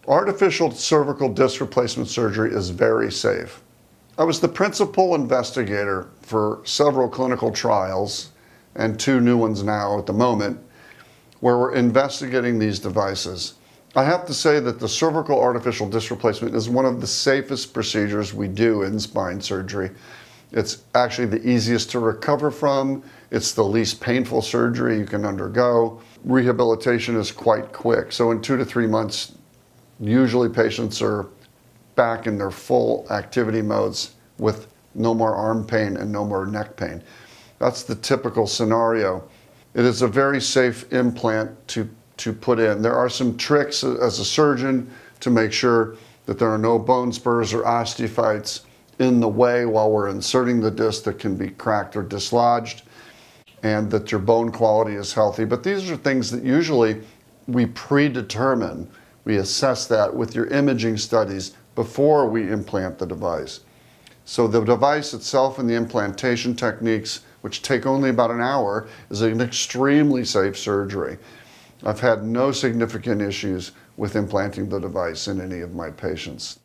Artificial cervical disc replacement surgery is very safe. I was the principal investigator for several clinical trials, and 2 new ones now at the moment, where we're investigating these devices. I have to say that the cervical artificial disc replacement is one of the safest procedures we do in spine surgery. It's actually the easiest to recover from. It's the least painful surgery you can undergo. Rehabilitation is quite quick. So in 2 to 3 months, usually patients are back in their full activity modes with no more arm pain and no more neck pain. That's the typical scenario. It is a very safe implant to put in. There are some tricks as a surgeon to make sure that there are no bone spurs or osteophytes in the way while we're inserting the disc that can be cracked or dislodged, and that your bone quality is healthy. But these are things that usually we predetermine. We assess that with your imaging studies before we implant the device. So the device itself and the implantation techniques, which take only about an hour, is an extremely safe surgery. I've had no significant issues with implanting the device in any of my patients.